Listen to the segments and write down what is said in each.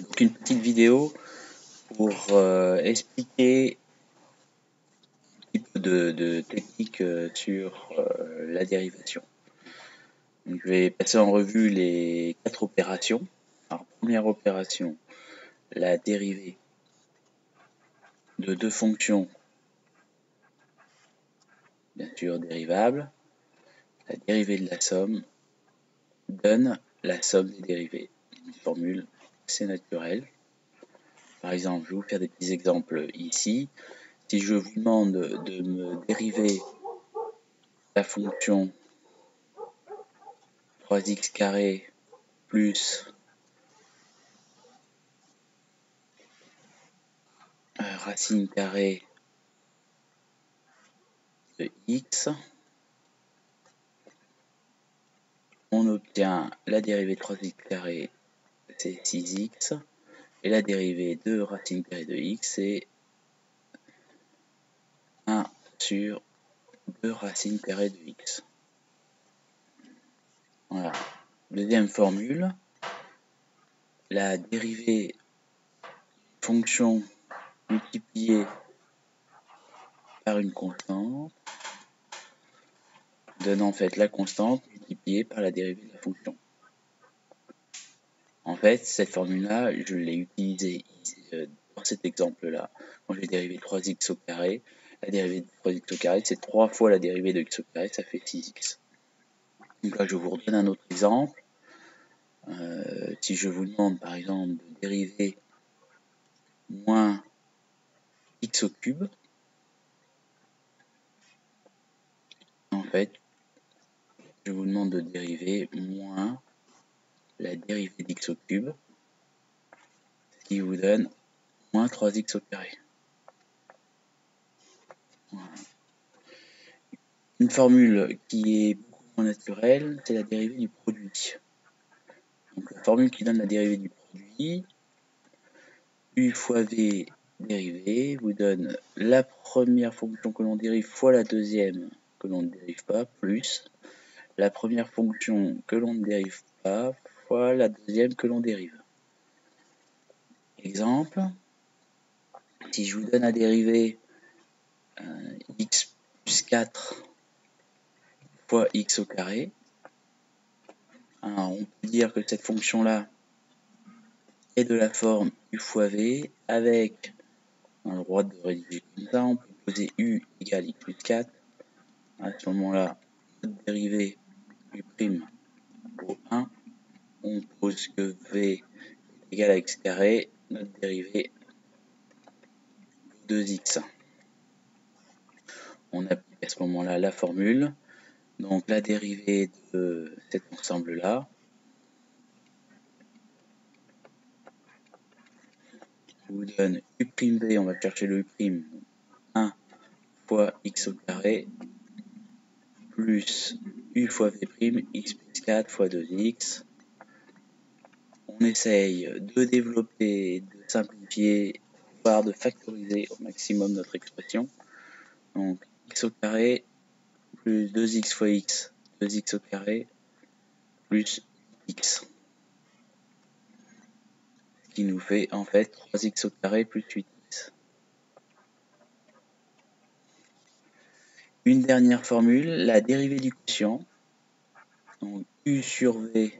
Donc une petite vidéo pour expliquer un petit peu de technique sur la dérivation. Donc, je vais passer en revue les 4 opérations. Alors, première opération, la dérivée de deux fonctions, bien sûr dérivables. La dérivée de la somme donne la somme des dérivées. Une formule assez naturelle. Par exemple, je vais vous faire des petits exemples ici. Si je vous demande de me dériver la fonction 3x carré plus racine carrée de x, on obtient la dérivée de 3x carré, c'est 6x, et la dérivée de racine carrée de x, c'est 1 sur 2 racine carrée de x. Voilà. Deuxième formule, la dérivée fonction multipliée par une constante donne en fait la constante multipliée par la dérivée de la fonction. En fait, cette formule-là, je l'ai utilisée dans cet exemple-là. Quand j'ai dérivé 3x au carré, la dérivée de 3x au carré, c'est 3 fois la dérivée de x au carré, ça fait 6x. Donc là, je vous redonne un autre exemple. Si je vous demande, par exemple, de dériver moins x au cube, en fait, je vous demande de dériver moins la dérivée d'x au cube, ce qui vous donne moins 3x au carré. Voilà. Une formule qui est beaucoup moins naturelle, c'est la dérivée du produit. Donc la formule qui donne la dérivée du produit, u fois v dérivée, vous donne la première fonction que l'on dérive fois la deuxième que l'on ne dérive pas, plus la première fonction que l'on ne dérive pas fois la deuxième que l'on dérive. Exemple, si je vous donne à dériver x plus 4 fois x au carré, alors on peut dire que cette fonction-là est de la forme u fois v avec, on a le droit de rédiger comme ça, on peut poser u égale x plus 4. À ce moment-là, notre dérivée u' vaut 1. On pose que v est égal à x carré, notre dérivée vaut 2x. On applique à ce moment-là la formule. Donc la dérivée de cet ensemble-là vous donne u'v, on va chercher le u', 1 fois x au carré, plus u fois v', x plus 4 fois 2x. On essaye de développer, de simplifier, voire de factoriser au maximum notre expression. Donc x au carré plus 2x fois x, 2x au carré, plus x. Ce qui nous fait en fait 3x au carré plus 8x. Une dernière formule, la dérivée du quotient. Donc u sur v'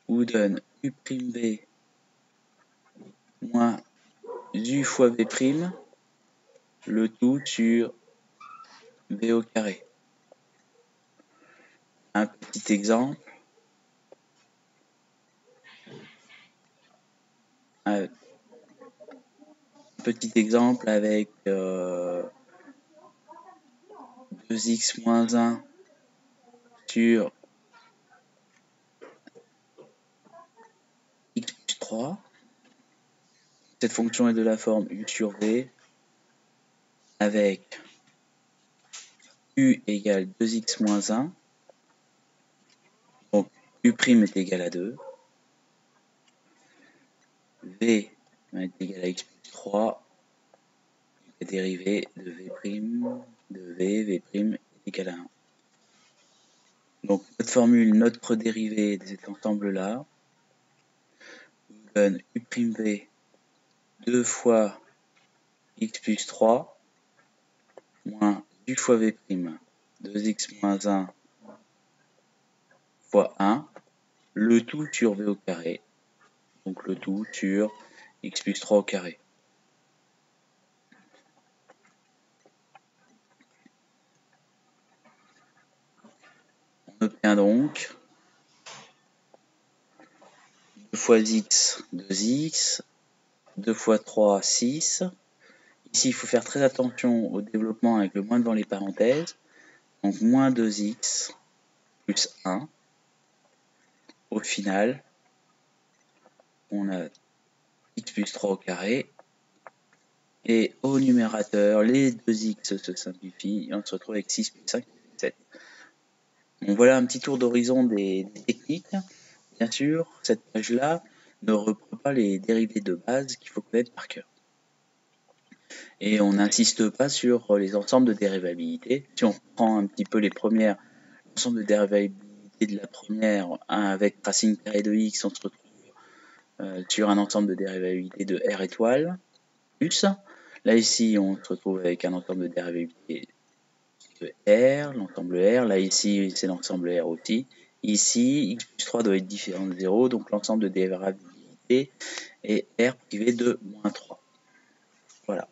vous donne u'v moins u fois v', le tout sur v au carré. Un petit exemple. Avec 2x moins 1 sur x plus 3. Cette fonction est de la forme u sur v avec u égale 2x moins 1. Donc u' est égal à 2. V va être égal à x plus 3. La dérivée de v' est égal à 1. Donc notre formule, notre dérivée de cet ensemble-là, donne u'V 2 fois x plus 3 moins u fois v', 2x moins 1 fois 1, le tout sur v au carré, donc le tout sur x plus 3 au carré. On obtient donc 2 fois x, 2x, 2 fois 3, 6. Ici, il faut faire très attention au développement avec le moins devant les parenthèses. Donc, moins 2x plus 1. Au final, on a x plus 3 au carré. Et au numérateur, les 2x se simplifient. Et on se retrouve avec 6 plus 5, 7. Bon, voilà un petit tour d'horizon des techniques. Bien sûr, cette page-là ne reprend pas les dérivés de base qu'il faut connaître par cœur. Et on n'insiste pas sur les ensembles de dérivabilité. Si on prend un petit peu l'ensemble de dérivabilité de la première, avec racine carrée de x, on se retrouve sur un ensemble de dérivabilité de r étoile, plus. Là, ici, on se retrouve avec un ensemble de dérivabilité de R, l'ensemble R. Là, ici, c'est l'ensemble R aussi. Ici, x plus 3 doit être différent de 0, donc l'ensemble de dérivabilité est R privé de moins 3. Voilà.